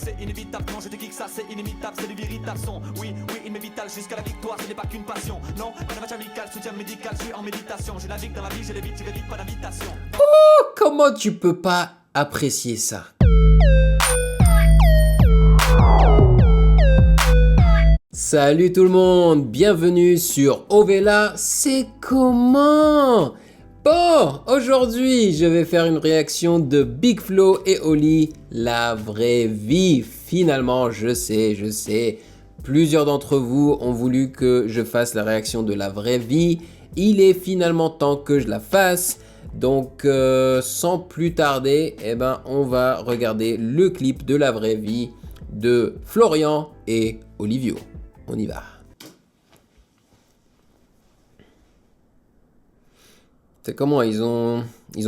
c'est inévitable. Quand je te kick ça, c'est inimitable, c'est du véritable son. Oui, oui, il m'est vital jusqu'à la victoire, ce n'est pas qu'une passion. Non, pas de match amical, soutien médical, je suis en méditation. Je navigue dans la vie, je l'évite, j'y vais vite, pas d'invitation. Oh, comment tu peux pas apprécier ça? Salut tout le monde, bienvenue sur Ovela, c'est comment? Bon, aujourd'hui je vais faire une réaction de Big Flo et Oli, la vraie vie. Finalement, je sais, plusieurs d'entre vous ont voulu que je fasse la réaction de la vraie vie. Il est finalement temps que je la fasse. Donc sans plus tarder, on va regarder le clip de la vraie vie de Florian et Olivio. On y va. C'est comment, ils ont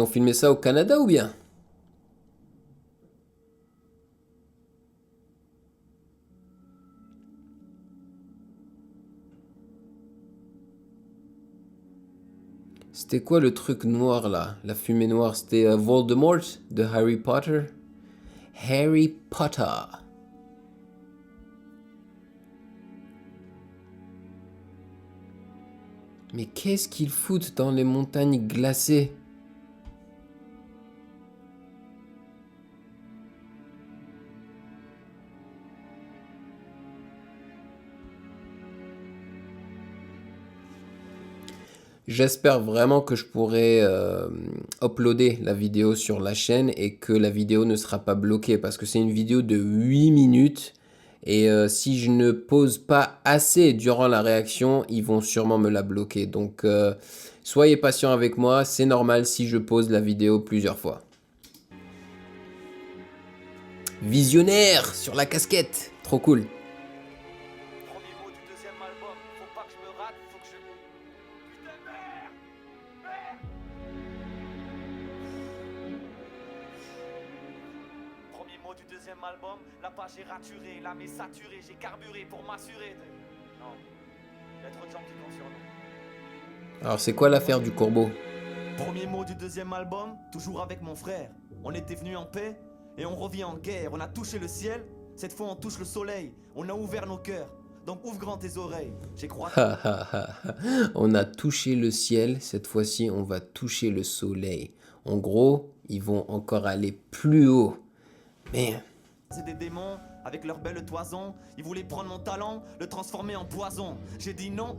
filmé ça au Canada ou bien? C'était quoi le truc noir là? La fumée noire, c'était Voldemort de Harry Potter? Harry Potter. Mais qu'est-ce qu'ils foutent dans les montagnes glacées? J'espère vraiment que je pourrai uploader la vidéo sur la chaîne et que la vidéo ne sera pas bloquée parce que c'est une vidéo de 8 minutes et si je ne pose pas assez durant la réaction, ils vont sûrement me la bloquer. Donc soyez patient avec moi, c'est normal si je pose la vidéo plusieurs fois. Visionnaire sur la casquette, trop cool. Du deuxième album, la page est raturée, l'âme est saturée, j'ai carburé pour m'assurer de... Non, il y a trop de gens qui comptent sur nous. Alors c'est quoi l'affaire du corbeau? Premier mot du deuxième album, toujours avec mon frère. On était venus en paix et on revient en guerre. On a touché le ciel, cette fois on touche le soleil. On a ouvert nos cœurs, donc ouvre grand tes oreilles. J'ai crois. On a touché le ciel, cette fois-ci on va toucher le soleil. En gros, ils vont encore aller plus haut. Mais... c'est des démons, avec leur belle toison. Ils voulaient prendre mon talent, le transformer en poison. J'ai dit non,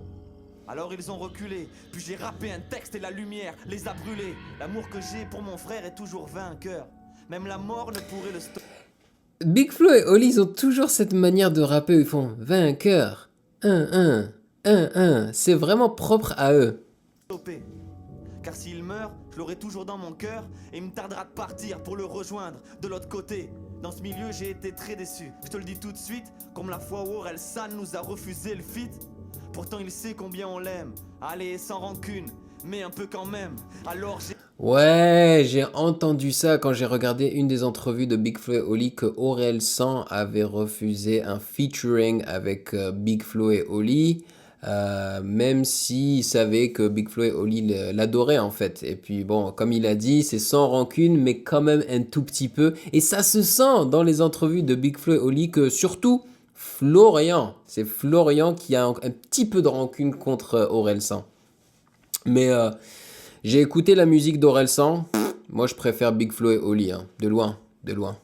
alors ils ont reculé. Puis j'ai rappé un texte et la lumière les a brûlés. L'amour que j'ai pour mon frère est toujours vainqueur. Même la mort ne pourrait le stopper. Big Flo et Oli, ils ont toujours cette manière de rapper où ils font vainqueur, 1-1, 1-1. C'est vraiment propre à eux. Car s'il meurt, je l'aurai toujours dans mon cœur et il me tardera de partir pour le rejoindre de l'autre côté. Dans ce milieu, j'ai été très déçu. Je te le dis tout de suite, comme la fois où Orelsan nous a refusé le feat. Pourtant, il sait combien on l'aime. Allez, sans rancune, mais un peu quand même. Alors j'ai... Ouais, j'ai entendu ça quand j'ai regardé une des entrevues de Big Flo et Oli que Orelsan avait refusé un featuring avec Big Flo et Oli. Même s'il savait que Big Flo et Oli l'adoraient en fait. Et puis bon, comme il a dit, c'est sans rancune, mais quand même un tout petit peu. Et ça se sent dans les entrevues de Big Flo et Oli que surtout Florian, c'est Florian qui a un petit peu de rancune contre Orelsan. Mais j'ai écouté la musique d'Orelsan, moi je préfère Big Flo et Oli, hein, de loin, de loin.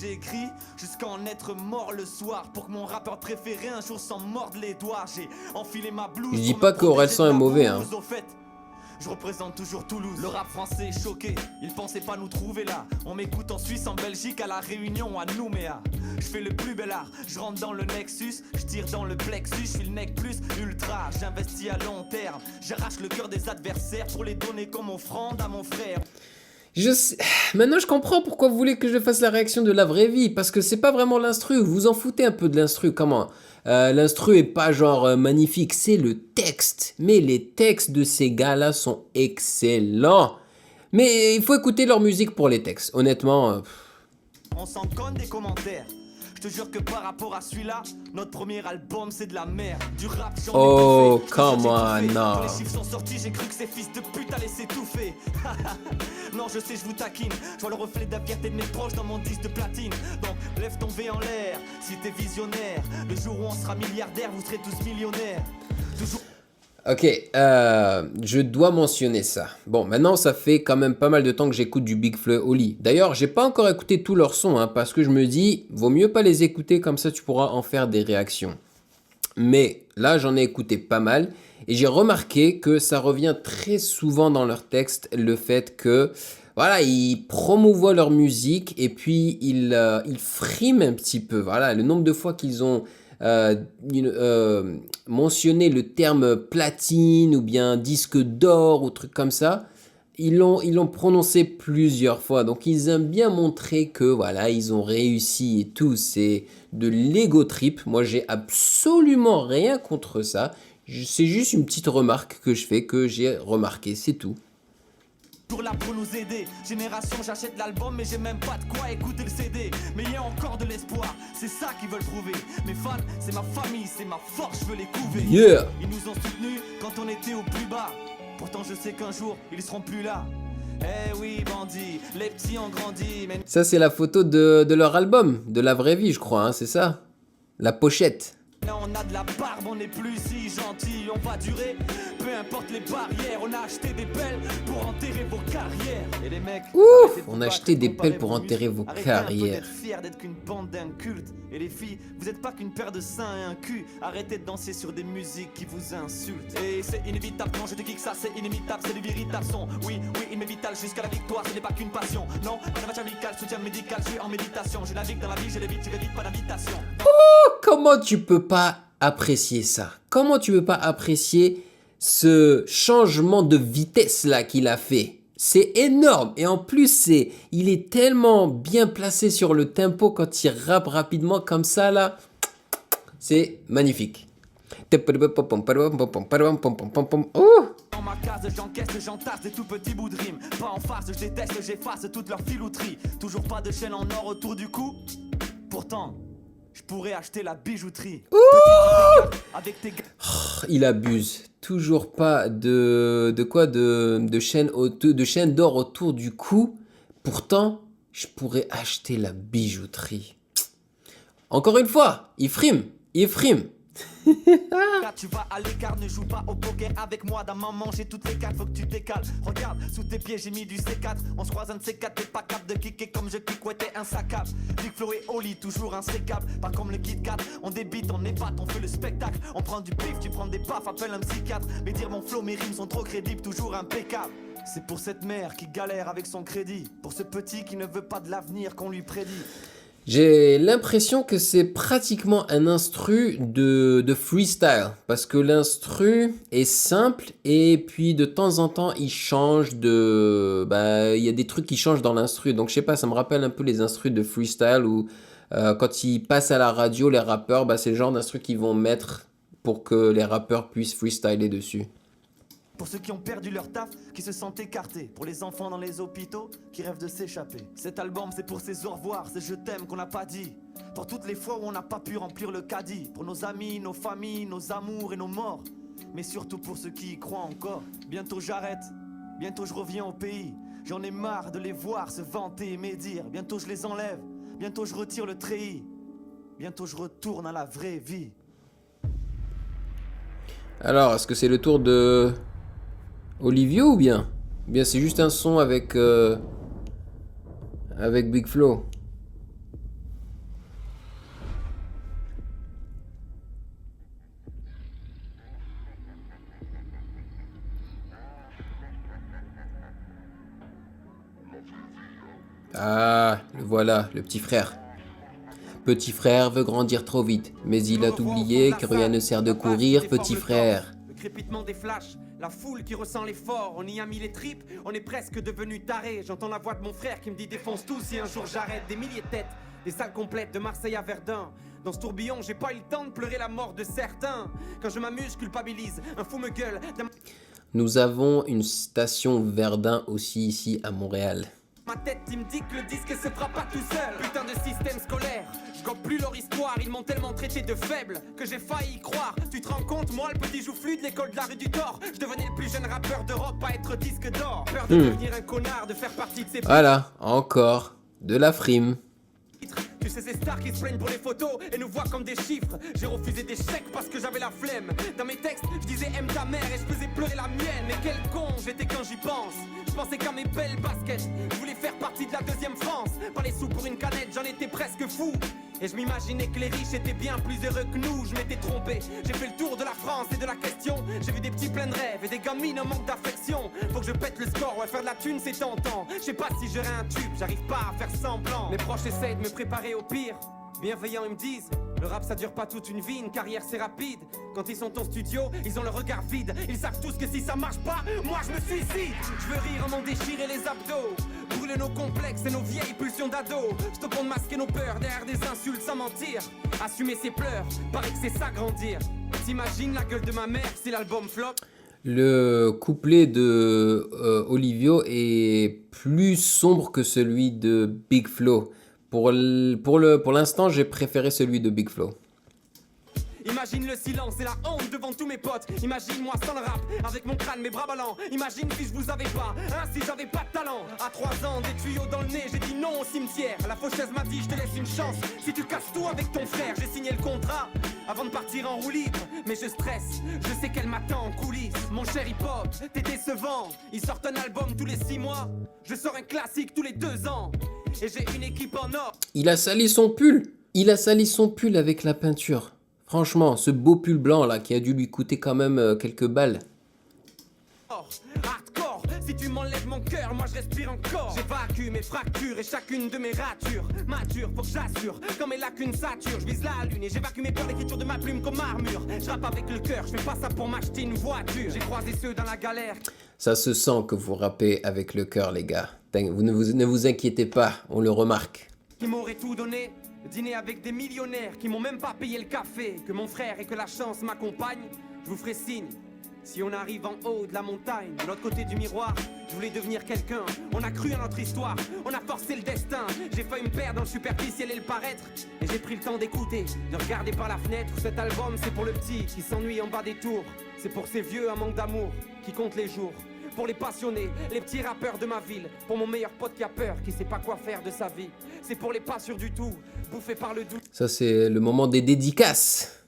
J'ai écrit jusqu'à en être mort le soir pour que mon rappeur préféré un jour s'en morde les doigts. J'ai enfilé ma blouse. Je dis pas qu'Orelsan est mauvais, hein. Au fait, je représente toujours Toulouse. Le rap français est choqué, ils pensaient pas nous trouver là. On m'écoute en Suisse, en Belgique, à la Réunion, à Nouméa. Je fais le plus bel art, je rentre dans le Nexus, je tire dans le plexus, je suis le nec plus ultra. J'investis à long terme, j'arrache le cœur des adversaires pour les donner comme offrande à mon frère. Maintenant je comprends pourquoi vous voulez que je fasse la réaction de la vraie vie, parce que c'est pas vraiment l'instru, vous vous en foutez un peu de l'instru, comment l'instru est pas genre magnifique, c'est le texte, mais les textes de ces gars-là sont excellents, mais il faut écouter leur musique pour les textes, honnêtement. On s'en conne des commentaires. Je te jure que par rapport à celui-là, notre premier album c'est de la merde. Du rap j'en ai Oh, bouffé. come J'ai on, tout fait. non. Quand les chiffres sont sortis, j'ai cru que ces fils de pute allaient s'étouffer. Non, je sais, je vous taquine. Je vois le reflet de la fierté de mes proches dans mon disque de platine. Donc, lève lève ton V en l'air. Si t'es visionnaire, le jour où on sera milliardaire, vous serez tous millionnaires. Toujours... Ok, je dois mentionner ça. Bon, maintenant, ça fait quand même pas mal de temps que j'écoute du Big Flo et Oli. D'ailleurs, j'ai pas encore écouté tous leurs sons, hein, parce que je me dis, vaut mieux pas les écouter, comme ça tu pourras en faire des réactions. Mais là, j'en ai écouté pas mal, et j'ai remarqué que ça revient très souvent dans leurs textes, le fait que, voilà, ils promouvoient leur musique, et puis ils friment un petit peu. Voilà, le nombre de fois qu'ils ont... mentionner le terme platine ou bien disque d'or ou truc comme ça, ils l'ont prononcé plusieurs fois, donc ils aiment bien montrer que voilà, ils ont réussi et tout. C'est de l'ego trip. Moi, j'ai absolument rien contre ça, c'est juste une petite remarque que je fais, que j'ai remarqué, c'est tout. Pour là pour nous aider. Génération, j'achète l'album mais j'ai même pas de quoi écouter le CD. Mais il y a encore de l'espoir, c'est ça qu'ils veulent prouver. Mes fans, c'est ma famille, c'est ma force, je veux les couver. Yeah. Ils nous ont soutenus quand on était au plus bas. Pourtant je sais qu'un jour, ils seront plus là. Eh oui bandits, les petits ont grandi mais... Ça c'est la photo de leur album, de la vraie vie je crois, hein, c'est ça? La pochette. Là on a de la barbe, on n'est plus si gentil, on va durer, peu importe les barrières, on a acheté des pelles pour enterrer vos carrières. Et les mecs, ouf, on a acheté des pelles pour enterrer vos carrières. D'être fiers d'être qu'une bande d'incultes. Et les filles, vous êtes pas qu'une paire de seins et un cul. Arrêtez de danser sur des musiques qui vous insultent. Et c'est inévitable quand je te kick ça, c'est inimitable, c'est le véritable son. Oui, oui, inévitable jusqu'à la victoire, ce n'est pas qu'une passion. Non, pas de match amical, soutien médical, je suis en méditation. Je navigue dans la vie, je l'évite, je l'évite, pas d'invitation. Comment tu peux pas apprécier ça? Comment tu peux pas apprécier ce changement de vitesse là qu'il a fait? C'est énorme, et en plus il est tellement bien placé sur le tempo quand il rappe rapidement comme ça là. C'est magnifique. Oh! Dans ma case, j'encaisse, j'entasse des tout petits bouts de rime. Pas en face, je déteste, j'efface toute leur filouterie. Toujours pas de chaîne en or autour du cou. Pourtant, je pourrais acheter la bijouterie. Avec tes... Il abuse. Toujours pas de chaîne d'or autour du cou. Pourtant, je pourrais acheter la bijouterie. Encore une fois, il frime. Il frime. Tu vas à l'écart, ne joue pas au poker avec moi. Dans maman, j'ai toutes les cartes, faut que tu décales. Regarde, sous tes pieds, j'ai mis du C4. On se croise un de C4, t'es pas capable de kicker comme je kick, ouais, t'es insaccable. Big Flo et Oli, toujours insécable. Pas comme le Kit Kat, on débite, on épate, on fait le spectacle. On prend du pif, tu prends des baffes, appelle un psychiatre. Mais dire mon flow, mes rimes sont trop crédibles, toujours impeccable. C'est pour cette mère qui galère avec son crédit. Pour ce petit qui ne veut pas de l'avenir qu'on lui prédit. J'ai l'impression que c'est pratiquement un instru de freestyle, parce que l'instru est simple et puis de temps en temps il change de... il y a des trucs qui changent dans l'instru, donc je sais pas, ça me rappelle un peu les instrus de freestyle où quand ils passent à la radio, les rappeurs, c'est le genre d'instru qu'ils vont mettre pour que les rappeurs puissent freestyler dessus. Pour ceux qui ont perdu leur taf, qui se sentent écartés. Pour les enfants dans les hôpitaux, qui rêvent de s'échapper. Cet album, c'est pour ces au revoir, ces je t'aime qu'on n'a pas dit. Pour toutes les fois où on n'a pas pu remplir le caddie. Pour nos amis, nos familles, nos amours et nos morts. Mais surtout pour ceux qui y croient encore. Bientôt j'arrête, bientôt je reviens au pays. J'en ai marre de les voir se vanter et médire. Bientôt je les enlève, bientôt je retire le treillis. Bientôt je retourne à la vraie vie. Alors, est-ce que c'est le tour de... Olivio ou bien? Bien c'est juste un son avec Big Flo. Ah, le voilà, le petit frère. Petit frère veut grandir trop vite, mais il a oublié que rien ne sert de courir, petit frère. Le crépitement des flashs, la foule qui ressent l'effort, on y a mis les tripes, on est presque devenu taré. J'entends la voix de mon frère qui me dit défonce tout si un jour j'arrête. Des milliers de têtes, des salles complètes de Marseille à Verdun. Dans ce tourbillon, j'ai pas eu le temps de pleurer la mort de certains. Quand je m'amuse, culpabilise, un fou me gueule. Nous avons une station Verdun aussi ici à Montréal. Ma tête, il me dit que le disque se fera pas tout seul. Putain de système scolaire, je gobe plus leur histoire. Ils m'ont tellement traité de faible que j'ai failli y croire. Tu te rends compte, moi le petit joufflu de l'école de la rue du Thor, je devenais le plus jeune rappeur d'Europe à être disque d'or. Peur de devenir un connard, de faire partie de ces... Voilà, encore de la frime. Tu sais ces stars qui se plaignent pour les photos et nous voient comme des chiffres. J'ai refusé des chèques parce que j'avais la flemme. Dans mes textes, je disais aime ta mère et je faisais pleurer la mienne. Mais quel con j'étais quand j'y pense. Je pensais qu'à mes belles baskets, je voulais faire partie de la deuxième France. Pas les sous pour une canette, j'en étais presque fou. Et je m'imaginais que les riches étaient bien plus heureux que nous. Je m'étais trompé, j'ai fait le tour de la France et de la question. J'ai vu des petits pleins de rêves et des gamines en manque d'affection. Faut que je pète le score, ouais, faire de la thune c'est tentant. Je sais pas si j'aurai un tube, j'arrive pas à faire semblant. Mes proches essayent de me préparer au pire. Bienveillants, ils me disent, le rap ça dure pas toute une vie, une carrière c'est rapide. Quand ils sont en studio, ils ont le regard vide. Ils savent tous que si ça marche pas, moi je me suicide. Je veux rire en m'en déchirer les abdos, brûler nos complexes et nos vieilles pulsions d'ado. Stoppons de masquer nos peurs derrière des insultes sans mentir. Assumer ses pleurs, paraît que c'est ça grandir. T'imagines la gueule de ma mère si l'album flop. Le couplet de Olivio est plus sombre que celui de Big Flo. Pour l'instant, j'ai préféré celui de Big Flo. Imagine le silence et la honte devant tous mes potes. Imagine moi sans le rap, avec mon crâne, mes bras ballants. Imagine si je vous avais pas, hein, si j'avais pas de talent. À 3 ans, des tuyaux dans le nez, j'ai dit non au cimetière. La faucheuse m'a dit je te laisse une chance. Si tu casses tout avec ton frère, j'ai signé le contrat avant de partir en roue libre. Mais je stresse, je sais qu'elle m'attend en coulisses. Mon cher hip-hop, t'es décevant. Ils sortent un album tous les 6 mois. Je sors un classique tous les 2 ans. Et j'ai une équipe en or. Il a sali son pull. Il a sali son pull avec la peinture. Franchement, ce beau pull blanc là qui a dû lui coûter quand même quelques balles. Hardcore, si tu m'enlèves mon cœur, moi je respire encore. J'évacue mes fractures et chacune de mes ratures. Mature, faut que j'assure, quand mes lacunes saturent. Je vise la lune et j'évacue mes peurs, l'écriture de ma plume comme armure. Je rappe avec le cœur, je fais pas ça pour m'acheter une voiture. J'ai croisé ceux dans la galère. Ça se sent que vous rappez avec le cœur, les gars. Vous ne vous inquiétez pas, on le remarque. Qui m'aurait tout donné, dîner avec des millionnaires qui m'ont même pas payé le café. Que mon frère et que la chance m'accompagnent, je vous ferai signe. Si on arrive en haut de la montagne, de l'autre côté du miroir, je voulais devenir quelqu'un. On a cru à notre histoire, on a forcé le destin. J'ai failli me perdre dans le superficiel et le paraître. Et j'ai pris le temps d'écouter, de regarder par la fenêtre. Cet album c'est pour le petit qui s'ennuie en bas des tours. C'est pour ces vieux à manque d'amour qui comptent les jours. Pour les passionnés, les petits rappeurs de ma ville. Pour mon meilleur pote qui a peur, qui sait pas quoi faire de sa vie. C'est pour les pas sûrs du tout, bouffés par le doute. Ça c'est le moment des dédicaces.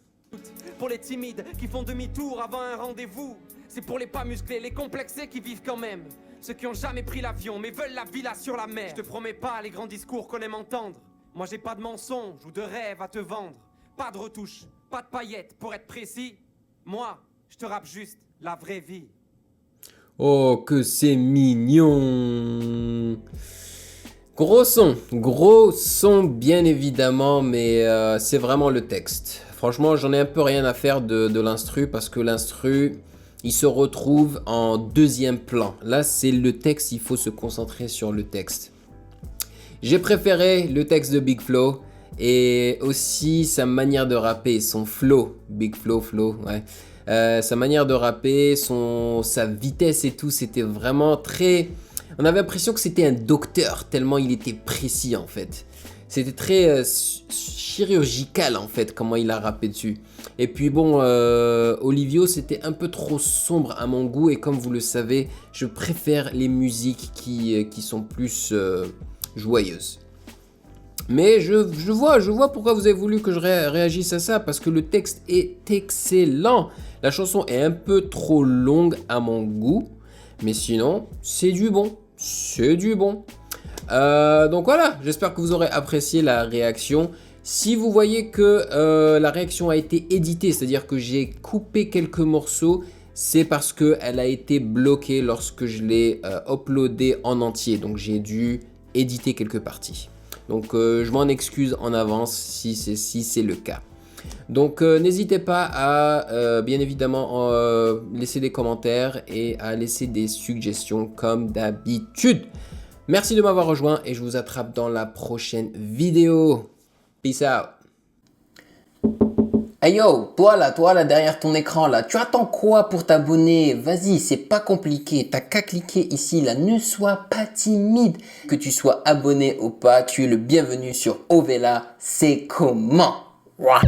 Pour les timides qui font demi-tour avant un rendez-vous. C'est pour les pas musclés, les complexés qui vivent quand même. Ceux qui ont jamais pris l'avion mais veulent la villa sur la mer. Je te promets pas les grands discours qu'on aime entendre. Moi j'ai pas de mensonges ou de rêves à te vendre. Pas de retouches, pas de paillettes pour être précis. Moi, je te rappe juste la vraie vie. Oh, que c'est mignon. Gros son bien évidemment, mais c'est vraiment le texte. Franchement, j'en ai un peu rien à faire de l'instru parce que l'instru, il se retrouve en deuxième plan. Là, c'est le texte, il faut se concentrer sur le texte. J'ai préféré le texte de Big Flo et aussi sa manière de rapper, son flow. Big Flo, ouais. Sa manière de rapper, sa vitesse et tout, c'était vraiment très... On avait l'impression que c'était un docteur, tellement il était précis en fait. C'était très chirurgical en fait, comment il a rappé dessus. Et puis bon, Olivio, c'était un peu trop sombre à mon goût. Et comme vous le savez, je préfère les musiques qui sont plus joyeuses. Mais je vois pourquoi vous avez voulu que je réagisse à ça. Parce que le texte est excellent. La chanson est un peu trop longue à mon goût. Mais sinon, c'est du bon. C'est du bon. Donc voilà, j'espère que vous aurez apprécié la réaction. Si vous voyez que la réaction a été éditée, c'est-à-dire que j'ai coupé quelques morceaux, c'est parce qu'elle a été bloquée lorsque je l'ai uploadée en entier. Donc j'ai dû éditer quelques parties. Donc je m'en excuse en avance si c'est le cas. Donc n'hésitez pas à bien évidemment laisser des commentaires et à laisser des suggestions comme d'habitude. Merci de m'avoir rejoint et je vous attrape dans la prochaine vidéo. Peace out. Hey yo, toi là derrière ton écran là, tu attends quoi pour t'abonner? Vas-y, c'est pas compliqué, t'as qu'à cliquer ici là, ne sois pas timide. Que tu sois abonné ou pas, tu es le bienvenu sur Ovela, c'est comment? Ouah.